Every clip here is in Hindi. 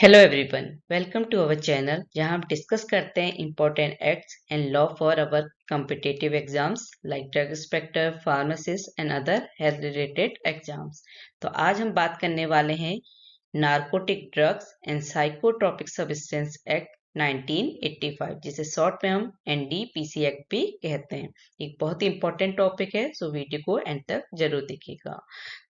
Hello everyone, welcome to our channel जहां हम डिस्कस करते हैं important acts and law for our competitive exams like drug inspector, pharmacist and other health related exams. तो आज हम बात करने वाले हैं narcotic drugs and psychotropic substance act 1985, जिसे शॉर्ट में हम एनडीपीसी एक्ट भी कहते हैं। एक बहुत ही इंपॉर्टेंट टॉपिक है, सो वीडियो को एंड तक जरूर देखिएगा।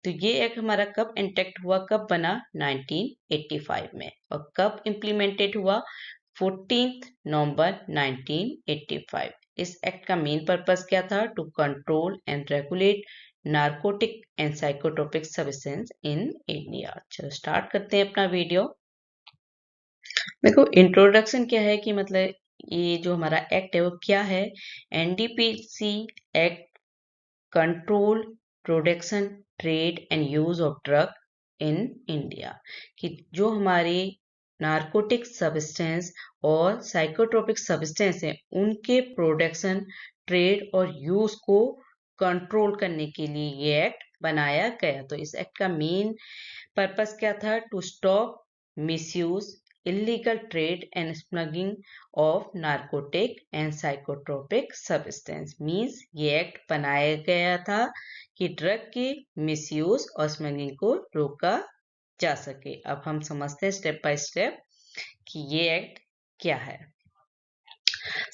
तो ये एक्ट हमारा कब एनटेक्ट हुआ, कब बना? 1985 में। और कब इम्प्लीमेंटेड हुआ? 14 नवंबर 1985। इस एक्ट का मेन पर्पस क्या था? To control and regulate narcotic and psychotropic substance in India. चलो स्टार्ट करते हैं अपना वीडियो। देखो, इंट्रोडक्शन क्या है कि मतलब ये जो हमारा एक्ट है वो क्या है। NDPC act control, production, trade and use of drug in India, कि जो हमारे नारकोटिक सब्सटेंस और साइकोट्रोपिक सब्सटेंस हैं उनके प्रोडक्शन, ट्रेड और यूज को कंट्रोल करने के लिए ये एक्ट बनाया गया। तो इस एक्ट का मेन पर्पस क्या था? To stop misuse, illegal trade and smuggling of narcotic and psychotropic substance। Means ये एक्ट बनाया गया था कि ड्रग के मिसयूज और स्मगलिंग को रोका जा सके। अब हम समझते हैं स्टेप बाय स्टेप कि ये एक्ट क्या है।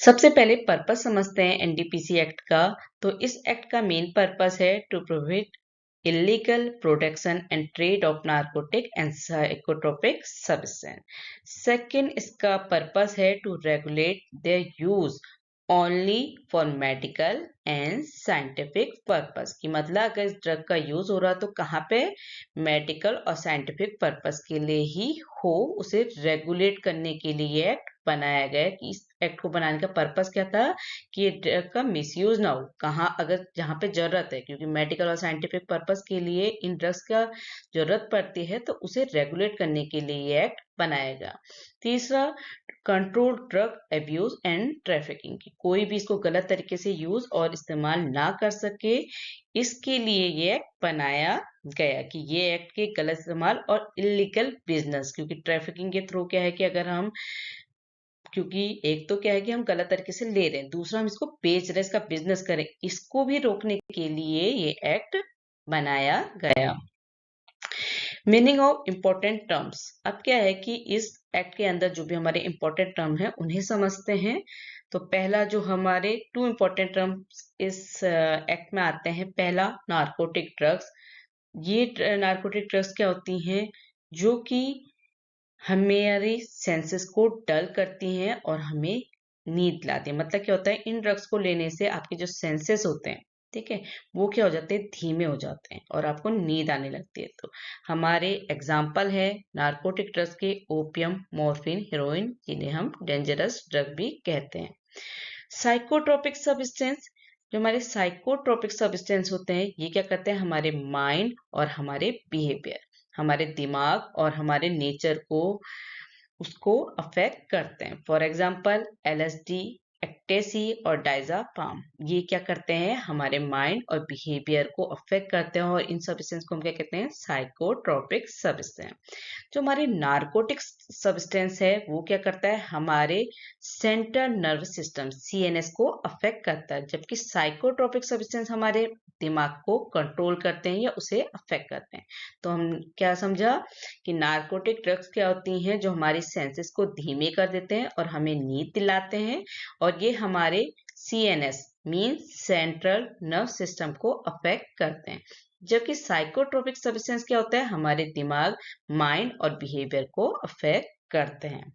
सबसे पहले पर्पस समझते हैं एनडीपीसी एक्ट का। तो इस एक्ट का मेन पर्पस है to prohibit illegal production and trade of narcotic and psychotropic substance। Second, इसका पर्पस है to regulate their use only for medical and scientific purpose, की मतलब अगर इस ड्रग का यूज हो रहा तो कहाँ पे? मेडिकल और साइंटिफिक पर्पस के लिए ही हो, उसे रेगुलेट करने के लिए एक्ट बनाया गया। कि इस एक्ट को बनाने का पर्पस क्या था? कि ये ड्रग का मिसयूज ना हो। कहाँ? अगर जहाँ पे जरूरत है, क्योंकि मेडिकल और साइंटिफिक पर्पस के लिए इन ड्रग्स का जरूरत पड़ती है, तो उसे रेगुलेट करने के लिए ये एक्ट बनाएगा। तीसरा, control drug abuse and trafficking, की कोई भी इसको गलत तरीके से यूज और इस्तेमाल ना कर सके, इसके लिए ये एक्ट बनाया गया। कि ये एक्ट के गलत इस्तेमाल और इलीगल बिजनेस, क्योंकि ट्रैफिकिंग के थ्रू क्या है कि अगर हम, क्योंकि एक तो क्या है कि हम गलत तरीके से ले रहे हैं, दूसरा हम इसको बेच रहे हैं, इसका बिजनेस करें, इसको भी रोकने के लिए ये एक्ट बनाया गया। Meaning of important terms. अब क्या है कि इस एक्ट के अंदर जो भी हमारे इम्पोर्टेंट टर्म है उन्हें समझते हैं। तो पहला जो हमारे टू इम्पोर्टेंट टर्म्स इस एक्ट में आते हैं, पहला नारकोटिक ड्रग्स। ये नारकोटिक ड्रग्स क्या होती हैं? जो कि हमारे सेंसेस को डल करती हैं और हमें नींद लाती है। मतलब क्या होता है? इन ड्रग्स को लेने से आपके जो सेंसेस होते हैं, ठीक है, वो क्या हो जाते हैं? धीमे हो जाते हैं और आपको नींद आने लगती है। तो हमारे एग्जाम्पल है नारकोटिक ड्रग्स के ओपियम, मॉर्फिन, हेरोइन, जिन्हें हम डेंजरस ड्रग भी कहते हैं। साइकोट्रोपिक सब्सटेंस, जो हमारे साइकोट्रोपिक सब्सटेंस होते हैं, ये क्या करते हैं? हमारे माइंड और हमारे बिहेवियर, हमारे दिमाग और हमारे नेचर को उसको अफेक्ट करते हैं। फॉर एग्जाम्पल एलएसडी, एक्टेसी और डायजापाम, ये क्या करते हैं? हमारे माइंड और बिहेवियर को अफेक्ट करते हैं, और इन सब्सटेंस को हम क्या कहते हैं? Psychotropic substance. जो हमारे नारकोटिक सब्सटेंस है वो क्या करता है? हमारे सेंट्रल नर्वस सिस्टम सीएनएस को अफेक्ट करता है, जबकि साइकोट्रोपिक सब्सटेंस हमारे दिमाग को कंट्रोल करते हैं या उसे अफेक्ट करते हैं। तो हम क्या समझा कि नारकोटिक ड्रग्स क्या होती हैं? जो हमारी सेंसेस को धीमे कर देते हैं और हमें नींद दिलाते हैं, और ये हमारे CNS means central nerve system को अफेक्ट करते हैं। जबकि साइकोट्रोपिक सब्सटेंस क्या होता है? हमारे दिमाग, माइंड और बिहेवियर को अफेक्ट करते हैं।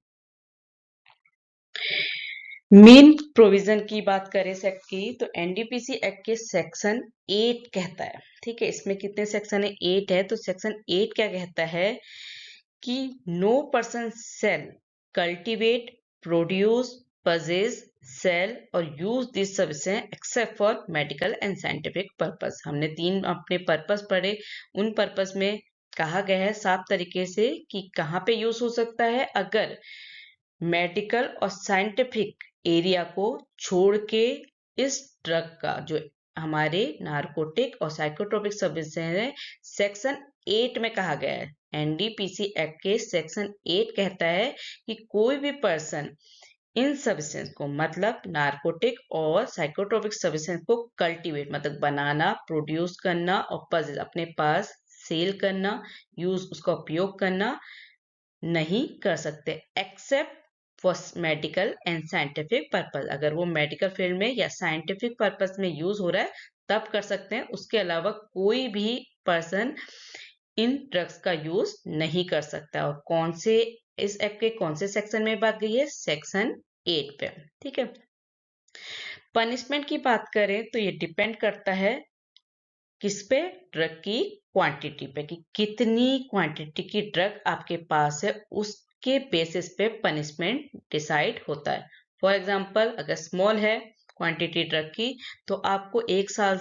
मेन प्रोविजन की बात करें इस एक्ट की, तो एनडीपीसी एक्ट के सेक्शन 8 कहता है, ठीक है, इसमें कितने सेक्शन है? 8 है। तो सेक्शन 8 क्या कहता है कि no person sell, cultivate, produce, possess, sell और use this substance except for medical and scientific purpose. हमने 3 अपने पर्पस पढ़े, उन पर्पस में कहा गया है साफ तरीके से कि कहाँ पे यूज हो सकता है। अगर मेडिकल और साइंटिफिक एरिया को छोड़ के इस ड्रग का, जो हमारे नारकोटिक और साइकोट्रोपिक सब्सटेंस है, सेक्शन 8 में कहा गया है, एनडीपीसी एक्ट के सेक्शन 8 कहता है कि कोई भी पर्सन इन सब्सटेंस को मतलब नार्कोटिक और साइकोट्रोपिक सब्सटेंस को कल्टीवेट मतलब बनाना, प्रोड्यूस करना और पजेस अपने पास सेल करना, यूज उसका उपयोग करना नहीं कर सकते accept for medical and scientific purpose. अगर वो मेडिकल फील्ड में या साइंटिफिक पर्पस में यूज हो रहा है तब कर सकते हैं, उसके अलावा कोई भी पर्सन इन ड्रग्स का यूज नहीं कर सकता। और कौन से इस एक्ट के कौन से सेक्शन में बात गई है? सेक्शन 8 पे। ठीक है। पनिशमेंट की बात करें तो ये डिपेंड करता है किस पे? ड्रग की क्वांटिटी पे, कि कितनी क्वांटिटी की ड्रग आपके पास है, उसके बेसिस पे पनिशमेंट डिसाइड होता है। फॉर एग्जांपल, अगर स्मॉल है क्वांटिटी ड्रग की तो आपको 1 साल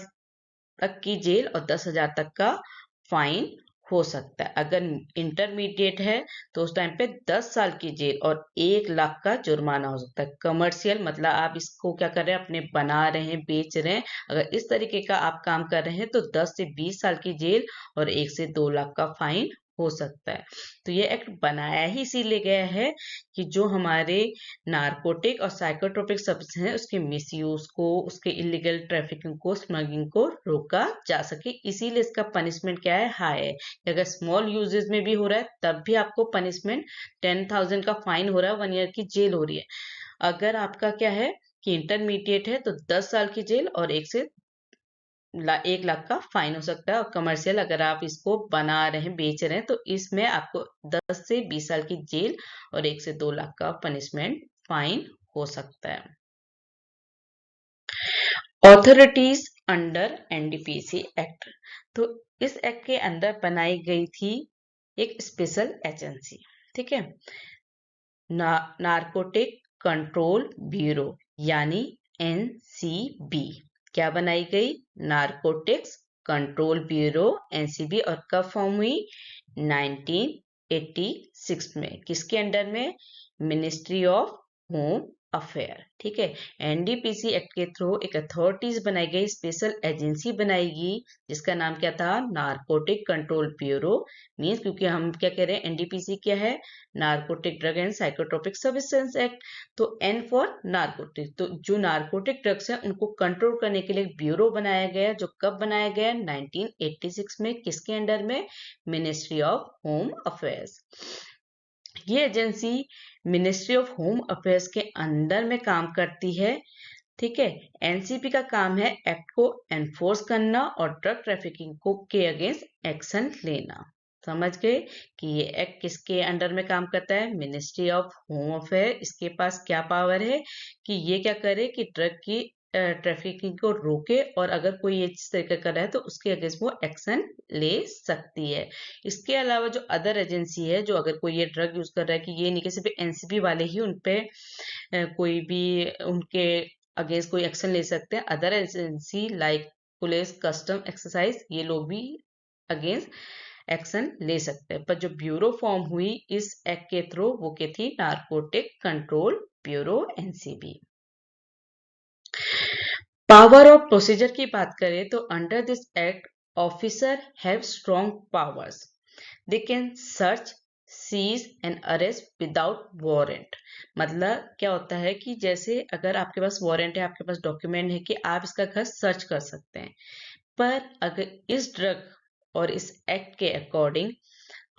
तक की जेल और 10,000 तक का फाइन हो सकता है। अगर इंटरमीडिएट है तो उस टाइम पे 10 साल की जेल और 1 लाख का जुर्माना हो सकता है। कमर्शियल मतलब आप इसको क्या कर रहे हैं? अपने बना रहे हैं, बेच रहे हैं, अगर इस तरीके का आप काम कर रहे हैं तो 10 से 20 साल की जेल और 1 से 2 लाख का फाइन हो सकता है। तो ये एक्ट बनाया ही इसीलिए गया है कि जो हमारे नारकोटिक और साइकोट्रोपिक सब्सटेंस है उसके मिसयूज को, उसके इलीगल ट्रैफिकिंग को, स्मगलिंग को रोका जा सके। इसीलिए इसका पनिशमेंट क्या है? हाई है। अगर स्मॉल यूजेस में भी हो रहा है तब भी आपको पनिशमेंट 10,000 का फाइन हो रहा है, 1 ईयर की जेल हो रही है। अगर आपका क्या है कि इंटरमीडिएट है तो 10 साल की जेल और 1 लाख का फाइन हो सकता है। और कमर्शियल अगर आप इसको बना रहे हैं, बेच रहे हैं तो इसमें आपको 10 से 20 साल की जेल और 1 से 2 लाख का पनिशमेंट फाइन हो सकता है। ऑथोरिटीज अंडर एनडीपीसी एक्ट, तो इस एक्ट के अंदर बनाई गई थी एक स्पेशल एजेंसी। ठीक है। नारकोटिक कंट्रोल ब्यूरो यानी एनसीबी क्या बनाई गई? Narcotics control bureau NCB. और कब फॉर्म हुई? 1986 में। किसके अंडर में? Ministry of home affair. ठीक है। एनडीपीसी एक्ट के थ्रू एक अथॉरिटीज बनाई गई, स्पेशल एजेंसी बनाएगी जिसका नाम क्या था? Narcotic control bureau. मीन्स क्योंकि हम क्या कह रहे हैं, एनडीपीसी क्या है? Narcotic drug and psychotropic substance act. तो एन फॉर नारकोटिक, तो जो नारकोटिक ड्रग्स हैं उनको कंट्रोल करने के लिए एक ब्यूरो बनाया गया। जो कब बनाया गया? 1986 में। किसके अंडर में? Ministry of home affairs. ये agency ministry of home affairs के अंदर में काम करती है। ठीक है। एनसीबी का काम है एक्ट को एनफोर्स करना और ड्रग ट्रैफिकिंग को के अगेंस्ट एक्शन लेना। समझ गए कि ये एक्ट किसके अंडर में काम करता है? Ministry of home affair. इसके पास क्या पावर है कि ये क्या करे कि ड्रग की ट्रैफिकिंग को रोके और अगर कोई ये इस तरीके कर रहा है तो उसके अगेंस्ट वो एक्शन ले सकती है। इसके अलावा जो अदर एजेंसी है, जो अगर कोई ये ड्रग यूज कर रहा है, कि ये नहीं कि सिर्फ एनसीबी वाले ही उनपे कोई भी उनके अगेंस्ट कोई एक्शन ले सकते हैं। Other agency like police, custom, exercise, ये लोग भी अगेंस्ट एक्शन ले सकते हैं। पर जो ब्यूरो फॉर्म हुई इस एक्ट के थ्रू वो क्या थी? Narcotic control bureau NCB. Power of procedure की बात करें तो under this act officer have strong powers. They can search, seize and arrest without warrant. मतलब क्या होता है कि जैसे अगर आपके पास वारंट है, आपके पास डॉक्यूमेंट है कि आप इसका घर सर्च कर सकते हैं, पर अगर इस ड्रग और इस एक्ट के अकॉर्डिंग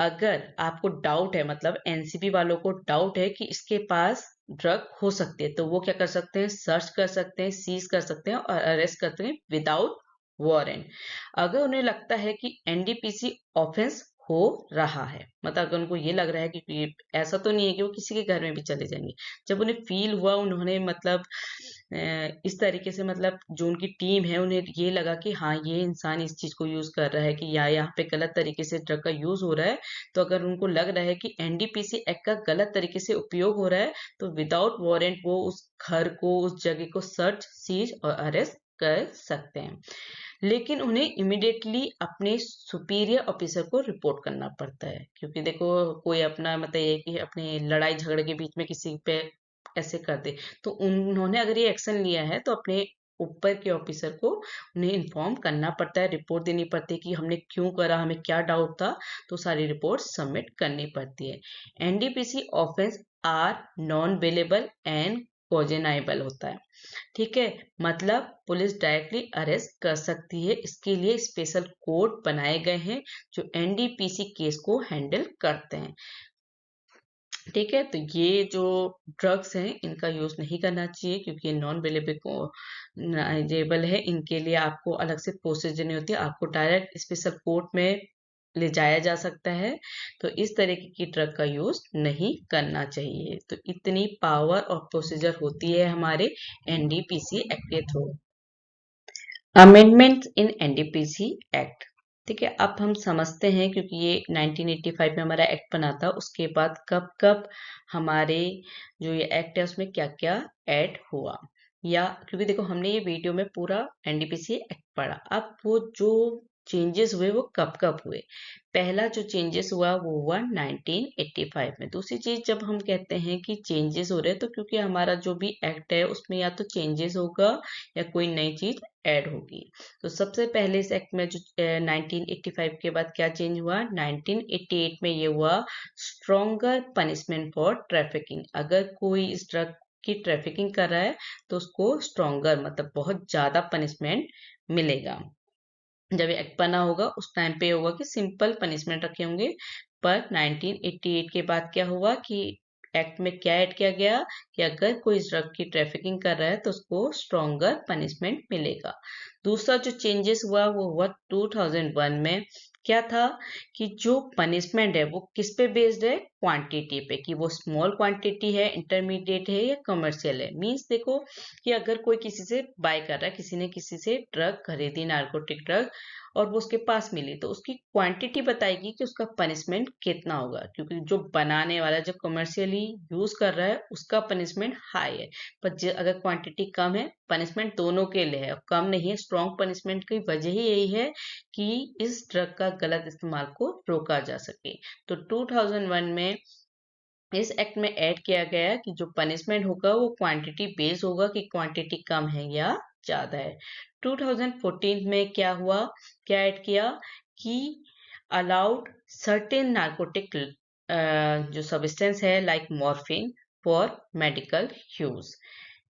अगर आपको डाउट है, मतलब एनसीबी वालों को डाउट है कि इसके पास ड्रग हो सकती है, तो वो क्या कर सकते हैं? सर्च कर सकते हैं, सीज कर सकते हैं और अरेस्ट करते हैं विदाउट वारंट। अगर उन्हें लगता है कि एनडीपीसी ऑफेंस हो रहा है, मतलब अगर उनको ये लग रहा है कि ऐसा तो नहीं है कि वो किसी के घर में भी चले जाएंगे, जब उन्हें फील हुआ, उन्होंने मतलब इस तरीके से, मतलब जो उनकी टीम है उन्हें ये लगा कि हाँ ये इंसान इस चीज को यूज कर रहा है कि या यहाँ पे गलत तरीके से ड्रग का यूज हो रहा है, तो अगर उनको लग रहा है कि एनडीपीसी एक्ट का गलत तरीके से उपयोग हो रहा है तो विदाउट वारंट वो उस घर को, उस जगह को सर्च, सीज और अरेस्ट कर सकते हैं। लेकिन उन्हें इमिडिएटली अपने सुपीरियर ऑफिसर को रिपोर्ट करना पड़ता है, क्योंकि देखो कोई अपना मतलब ये कि अपने लड़ाई झगड़े के बीच में किसी पे ऐसे कर दे, तो उन्होंने अगर ये एक्शन लिया है तो अपने ऊपर के ऑफिसर को उन्हें इन्फॉर्म करना पड़ता है, रिपोर्ट देनी पड़ती है कि हमने क्यों करा, हमें क्या डाउट था, तो सारी रिपोर्ट सबमिट करनी पड़ती है। NDPC offence are non bailable and cognisable होता है। ठीक है, मतलब पुलिस डायरेक्टली अरेस्ट कर सकती है। इसके लिए स्पेशल कोर्ट बनाए गए हैं जो एनडीपीसी केस को हैंडल करते हैं। ठीक है, तो ये जो ड्रग्स हैं इनका यूज नहीं करना चाहिए क्योंकि ये नॉन अवेलेबल है। इनके लिए आपको अलग से प्रोसीजर नहीं होती, आपको डायरेक्ट स्पेशल कोर्ट में ले जाया जा सकता है। तो इस तरीके की ड्रग का यूज नहीं करना चाहिए। तो इतनी पावर और प्रोसीजर होती है हमारे एनडीपीसी एक्ट के through. Amendment in NDPC act. ठीक है, अब हम समझते हैं क्योंकि ये 1985 में हमारा एक्ट बना था, उसके बाद कब कब हमारे जो ये एक्ट है उसमें क्या क्या ऐड हुआ, या क्योंकि देखो हमने ये वीडियो में पूरा एनडीपीसी एक्ट पढ़ा, अब वो जो चेंजेस हुए वो कब कब हुए। पहला जो चेंजेस हुआ वो हुआ 1985 में। दूसरी चीज, जब हम कहते हैं कि चेंजेस हो रहे हैं तो क्योंकि हमारा जो भी एक्ट है उसमें या तो चेंजेस होगा या कोई नई चीज ऐड होगी। तो सबसे पहले इस एक्ट में जो 1985 के बाद क्या चेंज हुआ, 1988 में ये हुआ स्ट्रॉन्गर पनिशमेंट फॉर ट्रैफिकिंग। अगर कोई इस ड्रग की ट्रैफिकिंग कर रहा है तो उसको स्ट्रॉन्गर मतलब बहुत ज्यादा पनिशमेंट मिलेगा। जब ये एक्ट बना होगा उस टाइम पे होगा कि सिंपल पनिशमेंट रखे होंगे, पर 1988 के बाद क्या हुआ कि एक्ट में क्या ऐड किया गया कि अगर कोई ड्रग की ट्रैफिकिंग कर रहा है तो उसको स्ट्रॉन्गर पनिशमेंट मिलेगा। दूसरा जो चेंजेस हुआ वो हुआ 2001 में। क्या था कि जो पनिशमेंट है वो किस पे बेस्ड है, क्वांटिटी पे, कि वो स्मॉल क्वांटिटी है, इंटरमीडिएट है या कमर्शियल है। मींस देखो कि अगर कोई किसी से बाय कर रहा है, किसी ने किसी से ड्रग खरीदी, नार्कोटिक ड्रग, और वो उसके पास मिली, तो उसकी क्वांटिटी बताएगी कि उसका पनिशमेंट कितना होगा, क्योंकि जो बनाने वाला जो कमर्शियली यूज कर रहा है उसका पनिशमेंट हाई है। पर अगर क्वांटिटी कम है, पनिशमेंट दोनों के लिए है, कम नहीं है। स्ट्रॉन्ग पनिशमेंट की वजह ही यही है कि इस ड्रग का गलत इस्तेमाल को रोका जा सके। तो 2001 में इस एक्ट में ऐड किया गया कि जो पनिशमेंट होगा वो क्वांटिटी बेस होगा कि क्वांटिटी कम है या ज्यादा है। 2014 में क्या हुआ, क्या ऐड किया कि अलाउड सर्टेन नार्कोटिक जो सब्सटेंस है like morphine for medical use,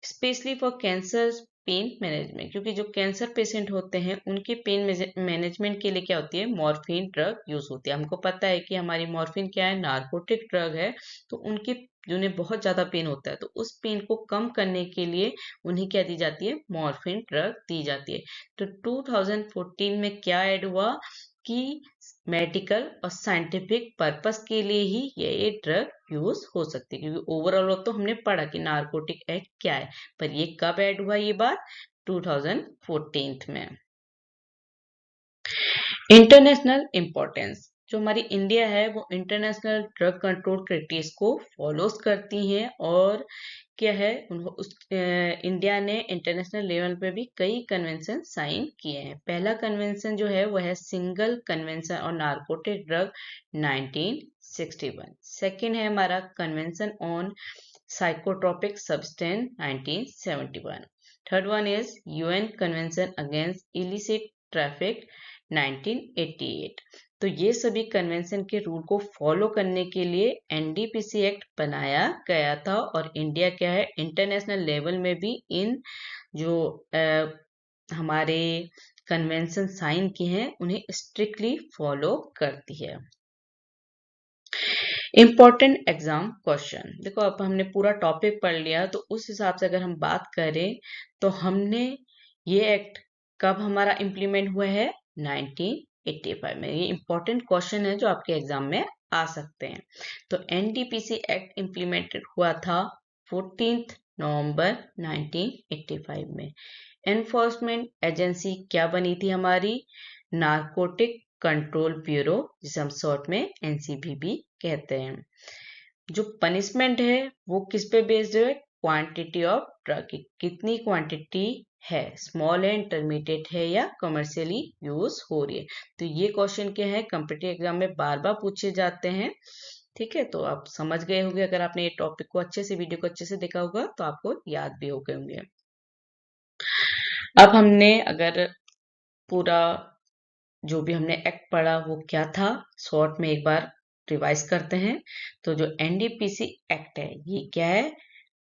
specially for cancer pain management. क्योंकि जो कैंसर पेशेंट होते हैं उनके पेन मैनेजमेंट के लिए क्या होती है, मॉर्फिन ड्रग यूज होती है। हमको पता है कि हमारी मॉर्फिन क्या है, नार्कोटिक ड्रग है। तो उनके जिन्हें बहुत ज्यादा पेन होता है तो उस पेन को कम करने के लिए उन्हें क्या दी जाती है, मॉर्फिन ड्रग दी जाती है। तो 2014 में क्या ऐड हुआ कि मेडिकल और साइंटिफिक पर्पस के लिए ही ये ड्रग यूज हो सकती है। क्योंकि ओवरऑल तो हमने पढ़ा कि नार्कोटिक एक्ट क्या है, पर ये कब ऐड हुआ, ये बात 2014 में। इंटरनेशनल इंपॉर्टेंस, जो हमारी इंडिया है वो इंटरनेशनल ड्रग कंट्रोल ट्रीटीज को फॉलोज करती हैं। और क्या है, इंडिया ने इंटरनेशनल लेवल पे भी कई कन्वेंशन साइन किए हैं। पहला कन्वेंशन जो है वो है single convention on narcotic drug 1961। Second है हमारा convention on psychotropic substance 1971। Third one is UN convention against illicit traffic 1988। तो ये सभी कन्वेंशन के रूल को फॉलो करने के लिए एनडीपीसी एक्ट बनाया गया था। और इंडिया क्या है, इंटरनेशनल लेवल में भी इन जो हमारे कन्वेंशन साइन किए हैं उन्हें स्ट्रिक्टली फॉलो करती है। इम्पोर्टेंट एग्जाम क्वेश्चन, देखो अब हमने पूरा टॉपिक पढ़ लिया, तो उस हिसाब से अगर हम बात करें तो हमने ये एक्ट कब हमारा इम्प्लीमेंट हुआ है, 1985 में। ये इम्पोर्टेंट क्वेश्चन है जो आपके एग्जाम में आ सकते हैं। तो एनडीपीसी एक्ट इम्प्लीमेंटेड हुआ था 14 नवंबर 1985 में। एनफोर्समेंट एजेंसी क्या बनी थी हमारी, नार्कोटिक कंट्रोल ब्यूरो, जिसे हम शॉर्ट में एनसीबी कहते हैं। जो पनिशमेंट है वो किस पे बेस्ड है, क्वांटिटी ऑफ ड्रग, कितनी क्वांटिटी है, स्मॉल है, इंटरमीडिएट है या कमर्शियली यूज हो रही है। तो ये क्वेश्चन क्या है, कॉम्पिटिटिव एग्जाम में बार बार पूछे जाते हैं। ठीक है, तो आप समझ गए होंगे, अगर आपने ये टॉपिक को अच्छे से, वीडियो को अच्छे से देखा होगा तो आपको याद भी हो गए होंगे। अब हमने अगर पूरा जो भी हमने एक्ट पढ़ा वो क्या था, शॉर्ट में एक बार रिवाइज करते हैं। तो जो एनडीपीसी एक्ट है ये क्या है,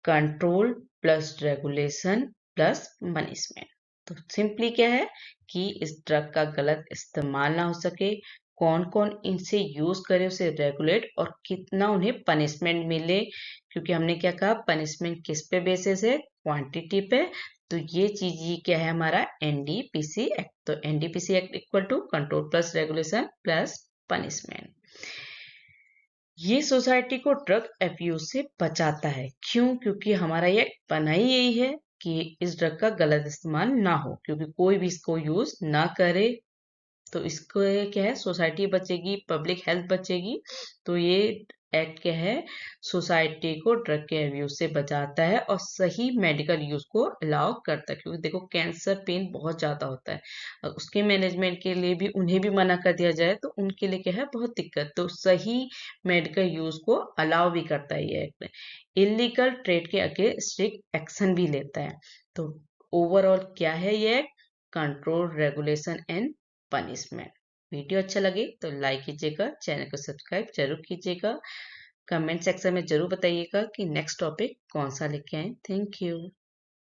control plus regulation plus punishment. तो सिंपली क्या है कि इस ड्रग का गलत इस्तेमाल ना हो सके, कौन कौन इनसे यूज करे उसे रेगुलेट, और कितना उन्हें पनिशमेंट मिले, क्योंकि हमने क्या कहा पनिशमेंट किस पे बेसिस है, क्वांटिटी पे। तो ये चीज ये क्या है हमारा एनडीपीसी एक्ट। तो NDPC act equal to control plus regulation plus punishment. ये सोसाइटी को ड्रग एब्यूज से बचाता है। क्यों? क्योंकि हमारा ये बना ही यही है कि इस ड्रग का गलत इस्तेमाल ना हो, क्योंकि कोई भी इसको यूज ना करे। तो इसको क्या है, सोसाइटी बचेगी, पब्लिक हेल्थ बचेगी। तो ये एक्ट क्या है, सोसाइटी को ड्रग के अब्यूज से बचाता है और सही मेडिकल यूज को अलाउ करता है। क्योंकि देखो कैंसर पेन बहुत ज्यादा होता है, और उसके मैनेजमेंट के लिए भी उन्हें भी मना कर दिया जाए तो उनके लिए क्या है बहुत दिक्कत। तो सही मेडिकल यूज को अलाउ भी करता है ये एक्ट। इलीगल ट्रेड के अगेंस्ट स्ट्रिक्ट एक्शन भी लेता है। तो ओवरऑल क्या है ये act, control regulation and punishment. Video अच्छा लगे तो लाइक कीजिएगा, चैनल को सब्सक्राइब जरूर कीजिएगा, कमेंट सेक्शन में जरूर बताइएगा कि नेक्स्ट टॉपिक कौन सा लेके आए। Thank you.